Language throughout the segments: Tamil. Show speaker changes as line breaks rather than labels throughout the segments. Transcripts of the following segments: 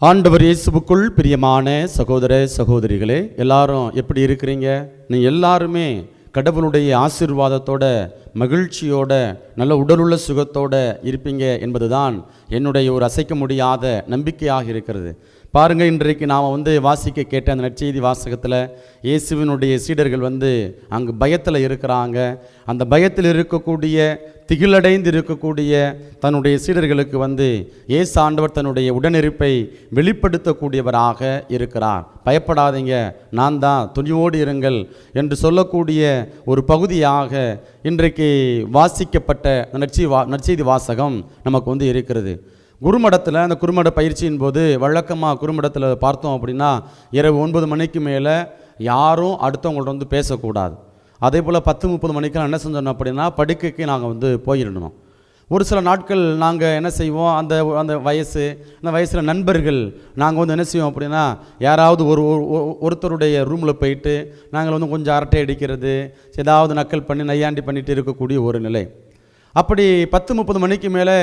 ஆண்டவர் இயேசுவுக்குள் பிரியமான சகோதர சகோதரிகளே, எல்லாரும் எப்படி இருக்கிறீங்க? நீங்கள் எல்லாருமே கடவுளுடைய ஆசீர்வாதத்தோட மகிழ்ச்சியோட நல்ல உடலுள்ள சுகத்தோட இருப்பீங்க என்பதுதான் என்னுடைய ஒரு அசைக்க முடியாத நம்பிக்கையாக இருக்கிறது. பாருங்கள், இன்றைக்கு நாம் வாசிக்க கேட்ட அந்த நற்செய்தி வாசகத்தில் இயேசுவினுடைய சீடர்கள் அங்கு பயத்தில் இருக்கிறாங்க. அந்த பயத்தில் இருக்கக்கூடிய, திகிலடைந்து இருக்கக்கூடிய தன்னுடைய சீடர்களுக்கு இயேசு ஆண்டவர் தன்னுடைய உடனிருப்பை வெளிப்படுத்தக்கூடியவராக இருக்கிறார். பயப்படாதீங்க, நான் தான், துணிவோடு இருங்கள் என்று சொல்லக்கூடிய ஒரு பகுதியாக இன்றைக்கு வாசிக்கப்பட்ட நற்செய்தி வாசகம் நமக்கு இருக்கிறது. குருமடத்தில், அந்த குருமட பயிற்சியின் போது வழக்கமாக குருமடத்தில் பார்த்தோம் அப்படின்னா இரவு 9 மணிக்கு மேலே யாரும் அடுத்தவங்கள்ட்ட பேசக்கூடாது. அதே போல் 10-30 மணிக்கெல்லாம் என்ன செஞ்சோம் அப்படின்னா படுக்கைக்கு நாங்கள் போயிடணும். ஒரு சில நாட்கள் நாங்கள் என்ன செய்வோம், அந்த வயசில் நண்பர்கள் நாங்கள் என்ன செய்வோம் அப்படின்னா யாராவது ஒருத்தருடைய ரூமில் போயிட்டு நாங்கள் கொஞ்சம் அரட்டை அடிக்கிறது, ஏதாவது நக்கல் பண்ணி நையாண்டி பண்ணிட்டு இருக்கக்கூடிய ஒரு நிலை. அப்படி 10-30 மணிக்கு மேலே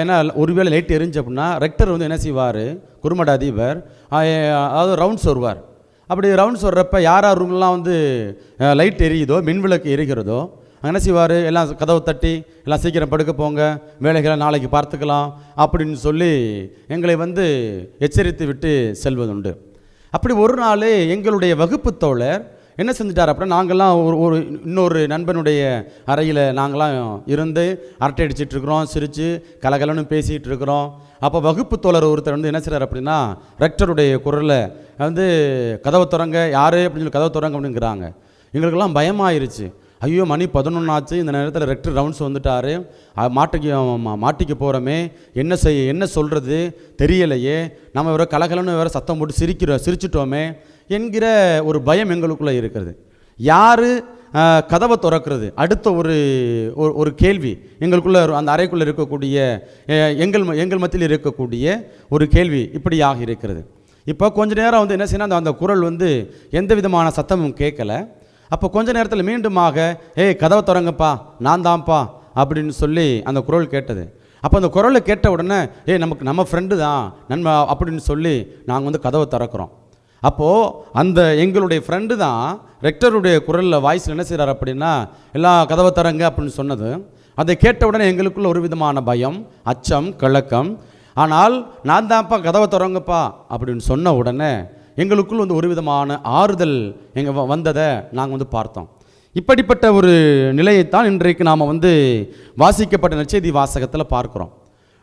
என்ன ஒருவேளை லைட் எரிஞ்சு அப்படின்னா ரெக்டர் என்ன செய்வார், குருமட அதிபர் அதாவது ரவுண்ட்ஸ் வருவார். அப்படி ரவுண்ட்ஸ் வர்றப்ப யார் ரூம்லாம் லைட் எரியுதோ, மின்விளக்கு எரிகிறதோ, என்ன செய்வார், எல்லாம் கதவை தட்டி எல்லாம் சீக்கிரம் படுக்க போங்க, வேலைகளை நாளைக்கு பார்த்துக்கலாம் அப்படின்னு சொல்லி எங்களை எச்சரித்து விட்டு செல்வதுண்டு. அப்படி ஒரு நாள் எங்களுடைய வகுப்பு தோழர் என்ன செஞ்சிட்டார் அப்படின்னா, நாங்கள்லாம் இன்னொரு நண்பனுடைய அறையில் நாங்களாம் இருந்து அரட்டை அடிச்சிட்ருக்குறோம், சிரித்து கலகலன்னு பேசிகிட்டு இருக்கிறோம். அப்போ வகுப்பு தோழர் ஒருத்தர் என்ன செய்கிறார் அப்படின்னா ரெக்டருடைய குரலில் கதவை திறங்க, யார் அப்படின்னு சொல்லி கதவை திறங்க அப்படிங்கிறாங்க. எங்களுக்கெல்லாம் பயமாயிருச்சு. ஐயோ, மணி 11 ஆச்சு, இந்த நேரத்தில் ரெக்டர் ரவுண்ட்ஸ் வந்துட்டார், மாட்டிக்க போகிறோமே, என்ன சொல்கிறது தெரியலையே, நம்ம வேறு கலகலன்னு வேறு சத்தம் போட்டு சிரிச்சிட்டோமே என்கிற ஒரு பயம் எங்களுக்குள்ளே இருக்கிறது. யார் கதவை திறக்கிறது அடுத்த ஒரு கேள்வி எங்களுக்குள்ள, அந்த அறைக்குள்ளே இருக்கக்கூடிய எங்கள் மத்தியில் இருக்கக்கூடிய ஒரு கேள்வி இப்படியாக இருக்கிறது. இப்போ கொஞ்ச நேரம் என்ன செய்யணும், அந்த குரல் எந்த விதமான சத்தமும் கேட்கலை. அப்போ கொஞ்ச நேரத்தில் மீண்டுமாக கதவை திறங்கப்பா, நான் தான்ப்பா அப்படின்னு சொல்லி அந்த குரல் கேட்டது. அப்போ அந்த குரலை கேட்ட உடனே நம்ம ஃப்ரெண்டு தான் நன்மை அப்படின்னு சொல்லி நாங்கள் கதவை திறக்கிறோம். அப்போது அந்த எங்களுடைய ஃப்ரெண்டு தான் ரெக்டருடைய குரலில் வாய்ஸில் என்ன செய்கிறார் அப்படின்னா எல்லாம் கதவை திறங்க அப்படின்னு சொன்னது. அதை கேட்ட உடனே எங்களுக்குள்ள ஒரு விதமான பயம், அச்சம், கலக்கம். ஆனால் நான் தான்ப்பா கதவை திறங்கப்பா அப்படின்னு சொன்ன உடனே எங்களுக்குள் ஒரு விதமான ஆறுதல் வந்ததை நாங்கள் பார்த்தோம். இப்படிப்பட்ட ஒரு நிலையைத்தான் இன்றைக்கு நாம் வாசிக்கப்பட்ட நற்செய்தி வாசகத்தில் பார்க்குறோம்.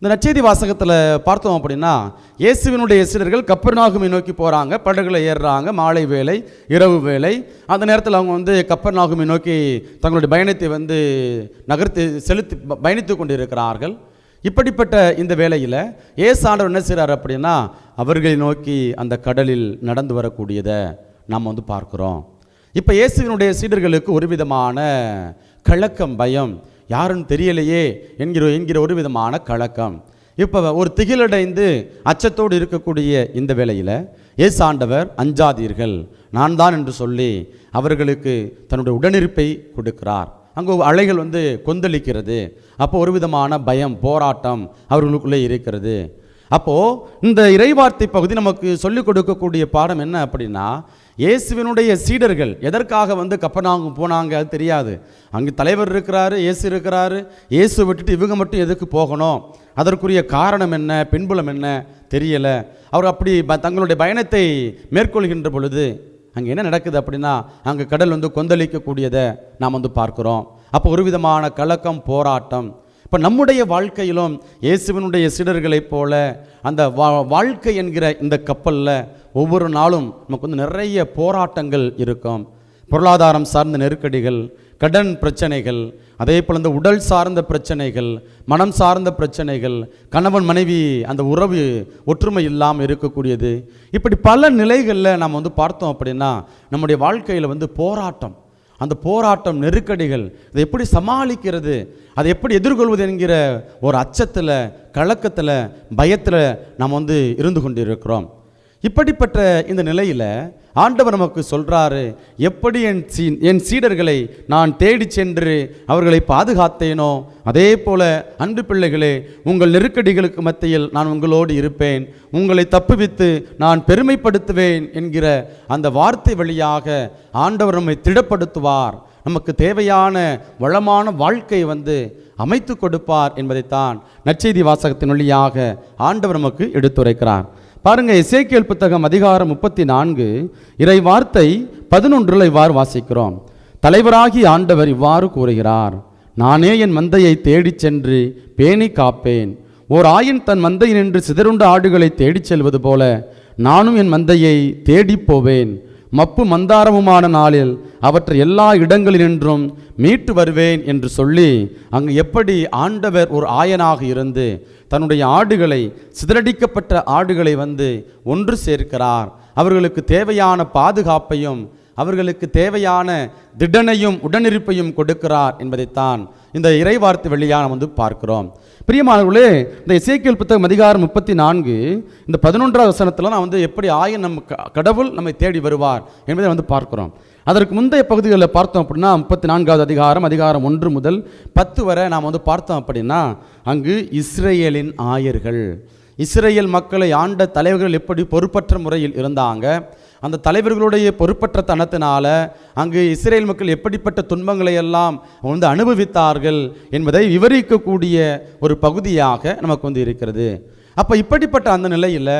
இந்த நற்செய்தி வாசகத்தில் பார்த்தோம் அப்படின்னா இயேசுவினுடைய சீடர்கள் கப்பர்நாகுமை நோக்கி போகிறாங்க, படகுல ஏறுறாங்க, மாலை வேலை, இரவு வேலை. அந்த நேரத்தில் அவங்க கப்பர்நாகுமை நோக்கி தங்களுடைய பயணத்தை பயணித்து கொண்டு இருக்கிறார்கள். இப்படிப்பட்ட இந்த வேளையில் இயேசு ஆண்டவர் என்ன செய்கிறார் அப்படின்னா அவர்களை நோக்கி அந்த கடலில் நடந்து வரக்கூடியதை நாம் பார்க்குறோம். இப்போ இயேசுவினுடைய சீடர்களுக்கு ஒரு விதமான கலக்கம், பயம், யாருன்னு தெரியலையே என்கிற ஒரு விதமான கலக்கம். இப்போ ஒரு திகிலடைந்து அச்சத்தோடு இருக்கக்கூடிய இந்த வேளையில் இயேசு ஆண்டவர் அஞ்சாதீர்கள், நான் தான் என்று சொல்லி அவர்களுக்கு தன்னுடைய உடனிருப்பை கொடுக்கிறார். அங்கே அலைகள் கொந்தளிக்கிறது. அப்போ ஒரு விதமான பயம், போராட்டம் அவர்களுக்குள்ளே இருக்கிறது. அப்போது இந்த இறைவார்த்தை பகுதி நமக்கு சொல்லிக் கொடுக்கக்கூடிய பாடம் என்ன அப்படின்னா, இயேசுவினுடைய சீடர்கள் எதற்காக கப்பர்நாகும் போனாங்க அது தெரியாது. அங்கே தலைவர் இருக்கிறாரு, இயேசு இருக்கிறாரு, இயேசு விட்டுட்டு இவங்க மட்டும் எதுக்கு போகணும், அதற்குரிய காரணம் என்ன, பின்புலம் என்ன தெரியலை. அவர் அப்படி தங்களுடைய பயணத்தை மேற்கொள்கின்ற பொழுது அங்கே என்ன நடக்குது அப்படின்னா அங்கே கடல் கொந்தளிக்கக்கூடியதை நாம் பார்க்குறோம். அப்போ ஒரு விதமான கலக்கம், போராட்டம். இப்போ நம்முடைய வாழ்க்கையிலும் இயேசுவினுடைய சீடர்களைப் போல அந்த வாழ்க்கை என்கிற இந்த கப்பலில் ஒவ்வொரு நாளும் நமக்கு நிறைய போராட்டங்கள் இருக்கும். பொருளாதாரம் சார்ந்த நெருக்கடிகள், கடன் பிரச்சனைகள், அதே போல் இந்த உடல் சார்ந்த பிரச்சனைகள், மனம் சார்ந்த பிரச்சனைகள், கணவன் மனைவி அந்த உறவு ஒற்றுமை இல்லாமல் இருக்கக்கூடியது. இப்படி பல நிலைகளில் நாம் பார்த்தோம் அப்படின்னா நம்முடைய வாழ்க்கையில் போராட்டம், அந்த போராட்டம், நெருக்கடிகள், இதை எப்படி சமாளிக்கிறது, அதை எப்படி எதிர்கொள்வது என்கிற ஒரு அச்சத்தில், கலக்கத்தில், பயத்தில் நாம் இருந்து கொண்டிருக்கிறோம். இப்படிப்பட்ட இந்த நிலையில் ஆண்டவர் நமக்கு சொல்றாரு, எப்படி என் சீடர்களை நான் தேடி சென்று அவர்களை பாதுகாத்தேனோ அதே போல அன்பு பிள்ளைகளே, உங்கள் நெருக்கடிகளுக்கு மத்தியில் நான் உங்களோடு இருப்பேன், உங்களை தப்புவித்து நான் பெருமைப்படுத்துவேன் என்கிற அந்த வார்த்தை வழியாக ஆண்டவர் நம்மை திடப்படுத்துவார். நமக்கு தேவையான வளமான வாழ்க்கை அமைத்து கொடுப்பார் என்பதைத்தான் நற்செய்தி வாசகத்தின் வழியாக ஆண்டவர் நமக்கு எடுத்துரைக்கிறார். பாருங்க, எசேக்கியேல் புத்தகம் அதிகாரம் 34 இறை வார்த்தை 11 இவ்வாறு வாசிக்கிறோம். தலைவராகி ஆண்டவர் இவ்வாறு கூறுகிறார், நானே என் மந்தையை தேடிச் சென்று பேணி காப்பேன். ஓர் ஆயன் தன் மந்தை நின்று சிதறுண்ட ஆடுகளை தேடிச் செல்வது போல நானும் என் மந்தையை தேடி போவேன். மப்பு மந்தாரமுமான நாளில் அவற்றை எல்லா இடங்களினின்றும் மீட்டு வருவேன் என்று சொல்லி அங்கு எப்படி ஆண்டவர் ஒரு ஆயனாக இருந்து தன்னுடைய ஆடுகளை, சிதறடிக்கப்பட்ட ஆடுகளை ஒன்று சேர்க்கிறார். அவர்களுக்கு தேவையான பாதுகாப்பையும் அவர்களுக்கு தேவையான திடனையும் உடனிருப்பையும் கொடுக்கிறார் என்பதைத்தான் இந்த இறைவார்த்தை வழியாக நாம் பார்க்கிறோம். பிரியமானவர்களே, இந்த எசேக்கியேல் புத்தகம் அதிகாரம் 34 இந்த 11வது வசனத்தில் நான் எப்படி ஆயன் கடவுள் நம்மை தேடி வருவார் என்பதை பார்க்கிறோம். அதற்கு முந்தைய பகுதிகளில் பார்த்தோம் அப்படின்னா 34வது அதிகாரம் 1 முதல் 10 வரை நாம் பார்த்தோம் அப்படின்னா அங்கு இஸ்ரேலின் ஆயர்கள், இஸ்ரேல் மக்களை ஆண்ட தலைவர்கள் எப்படி பொறுப்பற்ற முறையில் இருந்தாங்க, அந்த தலைவர்களுடைய பொறுப்பற்ற தனத்தினால அங்கு இஸ்ரேல் மக்கள் எப்படிப்பட்ட துன்பங்களை எல்லாம் அனுபவித்தார்கள் என்பதை விவரிக்கக்கூடிய ஒரு பகுதியாக நமக்கு இருக்கிறது. அப்போ இப்படிப்பட்ட அந்த நிலையில்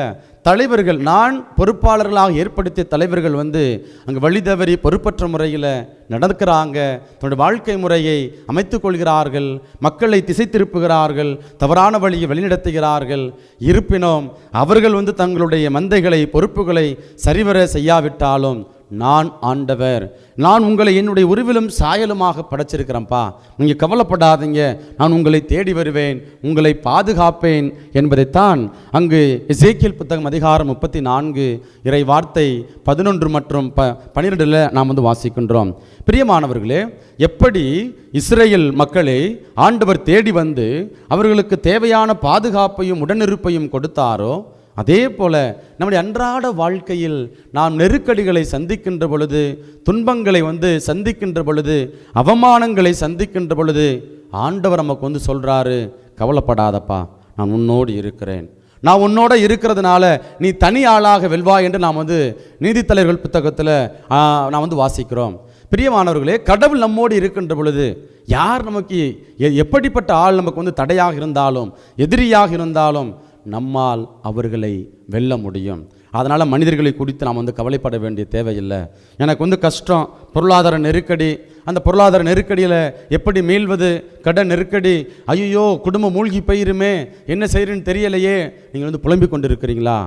தலைவர்கள், நான் பொறுப்பாளர்களாக ஏற்படுத்திய தலைவர்கள் அங்கே வழி தவறி பொறுப்பற்ற முறையில் நடக்கிறாங்க, தன்னுடைய வாழ்க்கை முறையை அமைத்துக் கொள்கிறார்கள், மக்களை திசை திருப்புகிறார்கள், தவறான வழியை வழிநடத்துகிறார்கள். இருப்பினும் அவர்கள் தங்களுடைய மந்தைகளை, பொறுப்புகளை சரிவர செய்யாவிட்டாலும் நான் ஆண்டவர், நான் உங்களை என்னுடைய உருவிலும் சாயலுமாக படைச்சிருக்கிறேன்ப்பா, நீங்கள் கவலைப்படாதீங்க, நான் உங்களை தேடி வருவேன், உங்களை பாதுகாப்பேன் என்பதைத்தான் அங்கு எசேக்கியேல் புத்தகம் அதிகாரம் 34 இறை வார்த்தை 11 மற்றும் 12 நாம் வாசிக்கின்றோம். பிரியமானவர்களே, எப்படி இஸ்ரேல் மக்களை ஆண்டவர் தேடி அவர்களுக்கு தேவையான பாதுகாப்பையும் உடனிருப்பையும் கொடுத்தாரோ அதே போல நம்முடைய அன்றாட வாழ்க்கையில் நாம் நெருக்கடிகளை சந்திக்கின்ற பொழுது, துன்பங்களை சந்திக்கின்ற பொழுது, அவமானங்களை சந்திக்கின்ற பொழுது ஆண்டவர் நமக்கு சொல்றாரு, கவலைப்படாதப்பா, நான் உன்னோடு இருக்கிறேன், நான் உன்னோட இருக்கிறதுனால நீ தனி ஆளாக வெல்வா என்று நாம் நீதித்தலைவர்கள் புத்தகத்தில் நாம் வாசிக்கிறோம். பிரியமானவர்களே, கடவுள் நம்மோடு இருக்கின்ற பொழுது யார் நமக்கு எப்படிப்பட்ட ஆள் நமக்கு தடையாக இருந்தாலும், எதிரியாக இருந்தாலும் நம்மால் அவர்களை வெல்ல முடியும். அதனால் மனிதர்களை குறித்து நாம் கவலைப்பட வேண்டிய தேவையில்லை. எனக்கு கஷ்டம், பொருளாதார நெருக்கடி, அந்த பொருளாதார நெருக்கடியில் எப்படி மீள்வது, கடன் நெருக்கடி, ஐயோ குடும்பம் மூழ்கி போயிருமே, என்ன செய்கிறேன்னு தெரியலையே, நீங்கள் புலம்பிக் கொண்டு இருக்கிறீங்களா?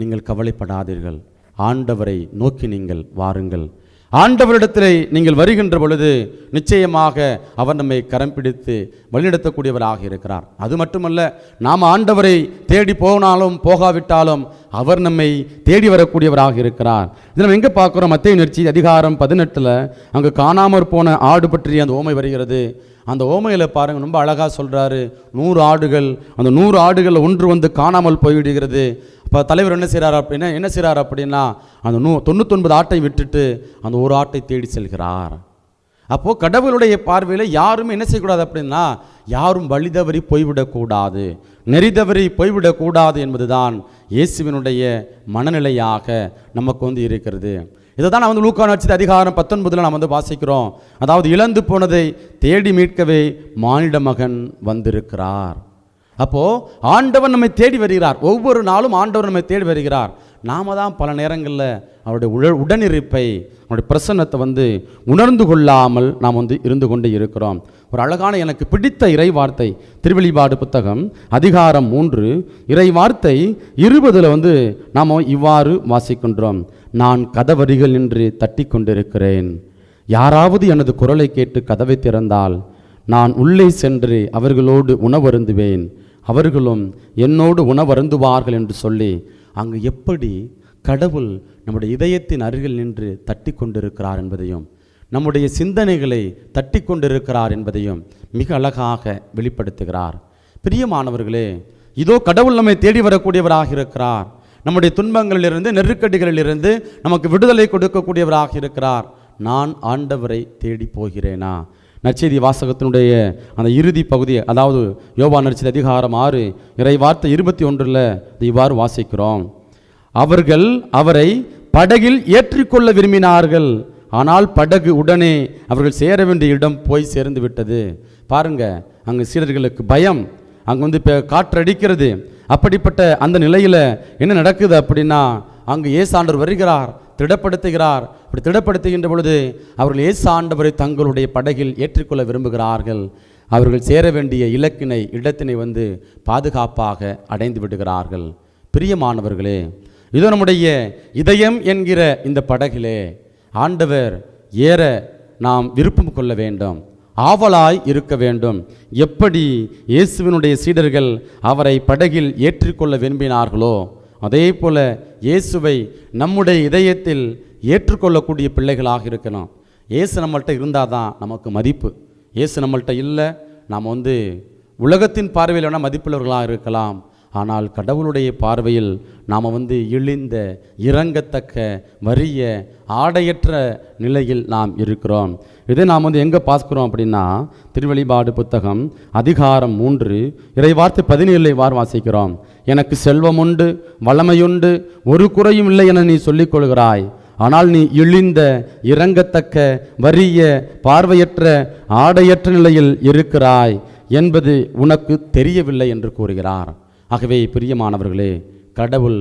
நீங்கள் கவலைப்படாதீர்கள், ஆண்டவரை நோக்கி நீங்கள் வாருங்கள். ஆண்டவரிடத்தில் நீங்கள் வருகின்ற பொழுது நிச்சயமாக அவர் நம்மை கரம் பிடித்து வழிநடத்தக்கூடியவராக இருக்கிறார். அது மட்டுமல்ல, நாம் ஆண்டவரை தேடி போனாலும் போகாவிட்டாலும் அவர் நம்மை தேடி வரக்கூடியவராக இருக்கிறார். இதில் நம்ம எங்கே பார்க்குறோம்? மத்தேயு நற்செய்தி அதிகாரம் 18 அங்கே காணாமற் போன ஆடு பற்றி அந்த ஓமை வருகிறது. அந்த ஓமையில் பாருங்கள், ரொம்ப அழகாக சொல்கிறாரு. 100 ஆடுகள், அந்த 100 ஆடுகள் ஒன்று காணாமல் போய்விடுகிறது. இப்போ தலைவர் என்ன செய்கிறார் அப்படின்னா அந்த 99 ஆட்டை விட்டுட்டு அந்த ஒரு ஆட்டை தேடி செல்கிறார். அப்போது கடவுளுடைய பார்வையில் யாரும் என்ன செய்யக்கூடாது அப்படின்னா, யாரும் வழிதவறி போய்விடக்கூடாது, நெறிதவறி போய்விடக்கூடாது என்பதுதான் இயேசுவினுடைய மனநிலையாக நமக்கு இருக்கிறது. இதை தான் நான் லூக்கா நற்செய்தி அதிகாரம் 19 நாம் வாசிக்கிறோம். அதாவது இழந்து போனதை தேடி மீட்கவே மானிட மகன் வந்திருக்கிறார். அப்போது ஆண்டவர் நம்மை தேடி வருகிறார். ஒவ்வொரு நாளும் ஆண்டவர் நம்மை தேடி வருகிறார். நாம தான் பல நேரங்களில் அவருடைய உடனிருப்பை, அவருடைய பிரசன்னத்தை உணர்ந்து கொள்ளாமல் நாம் இருந்து கொண்டு இருக்கிறோம். ஒரு அழகான எனக்கு பிடித்த இறை வார்த்தை திருவெளிப்பாடு புத்தகம் அதிகாரம் 3 இறை வார்த்தை 20 நாம் இவ்வாறு வாசிக்கின்றோம். நான் கதவருகில் நின்று தட்டி கொண்டிருக்கிறேன், யாராவது எனது குரலை கேட்டு கதவை திறந்தால் நான் உள்ளே சென்று அவர்களோடு உணவருந்துவேன், அவர்களும் என்னோடு உணவருந்துவார்கள் என்று சொல்லி அங்கு எப்படி கடவுள் நம்முடைய இதயத்தின் அருகில் நின்று தட்டி கொண்டிருக்கிறார் என்பதையும், நம்முடைய சிந்தனைகளை தட்டி கொண்டிருக்கிறார் என்பதையும் மிக அழகாக வெளிப்படுத்துகிறார். பிரியமானவர்களே, இதோ கடவுள் நம்மை தேடி வரக்கூடியவராக இருக்கிறார். நம்முடைய துன்பங்களிலிருந்து நெருக்கடிகளிலிருந்து நமக்கு விடுதலை கொடுக்கக்கூடியவராக இருக்கிறார். நான் ஆண்டவரை தேடி போகிறேனா? நற்செய்தி வாசகத்தினுடைய அந்த இறுதி பகுதி, அதாவது யோவான் நற்செய்தி அதிகாரம் 6 இறை வார்த்தை 21 இவ்வாறு வாசிக்கிறோம். அவர்கள் அவரை படகில் ஏற்றிக்கொள்ள விரும்பினார்கள், ஆனால் படகு உடனே அவர்கள் சேர வேண்டிய இடம் போய் சேர்ந்து விட்டது. பாருங்க, அங்கே சீடர்களுக்கு பயம், அங்கே காற்றடிக்கிறது. அப்படிப்பட்ட அந்த நிலையில் என்ன நடக்குது அப்படின்னா, அங்கு இயேசு ஆண்டவர் வருகிறார், திடப்படுத்துகிறார். அப்படி திடப்படுத்துகின்ற பொழுது அவர்கள் இயேசு ஆண்டவரை தங்களுடைய படகில் ஏற்றிக்கொள்ள விரும்புகிறார்கள். அவர்கள் சேர வேண்டிய இடத்தினை பாதுகாப்பாக அடைந்து விடுகிறார்கள். பிரியமானவர்களே, இதோ நம்முடைய இதயம் என்கிற இந்த படகிலே ஆண்டவர் ஏற நாம் விருப்பம் கொள்ள வேண்டும், ஆவலாய் இருக்க வேண்டும். எப்படி இயேசுவினுடைய சீடர்கள் அவரை படகில் ஏற்றிக்கொள்ள விரும்பினார்களோ, அதே போல இயேசுவை நம்முடைய இதயத்தில் ஏற்றுக்கொள்ளக்கூடிய பிள்ளைகளாக இருக்கணும். இயேசு நம்மள்கிட்ட இருந்தால் தான் நமக்கு மதிப்பு. இயேசு நம்மள்கிட்ட இல்லை, நாம் உலகத்தின் பார்வையில் வேணால் மதிப்புள்ளவர்களாக இருக்கலாம். ஆனால் கடவுளுடைய பார்வையில் நாம் இழிந்த, இறங்கத்தக்க, வறிய, ஆடையற்ற நிலையில் நாம் இருக்கிறோம். இதை நாம் எங்கே பார்க்கிறோம் அப்படின்னா, திருவெளிப்பாடு புத்தகம் அதிகாரம் 3 இறைவார்த்தை 17 வார் வாசிக்கிறோம். எனக்கு செல்வம் உண்டு, வளமையுண்டு, ஒரு குறையும் இல்லை என நீ சொல்லிக் கொள்கிறாய். ஆனால் நீ இழிந்த, இறங்கத்தக்க, வறிய, பார்வையற்ற, ஆடையற்ற நிலையில் இருக்கிறாய் என்பது உனக்கு தெரியவில்லை என்று கூறுகிறார். ஆகவே பிரியமானவர்களே, கடவுள்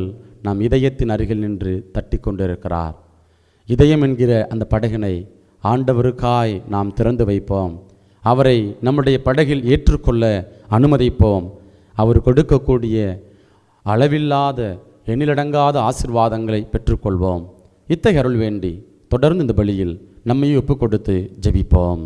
நம் இதயத்தின் அருகில் நின்று தட்டி கொண்டிருக்கிறார். இதயம் என்கிற அந்த படகினை ஆண்டவருக்காய் நாம் திறந்து வைப்போம். அவரை நம்முடைய படகில் ஏற்றுக்கொள்ள அனுமதிப்போம். அவர் கொடுக்கக்கூடிய அளவில்லாத, எண்ணிலடங்காத ஆசீர்வாதங்களை பெற்றுக்கொள்வோம். இத்தகைய அருள் வேண்டி தொடர்ந்து இந்த பலியில் நம்மையும் ஒப்பு கொடுத்து ஜெபிப்போம்.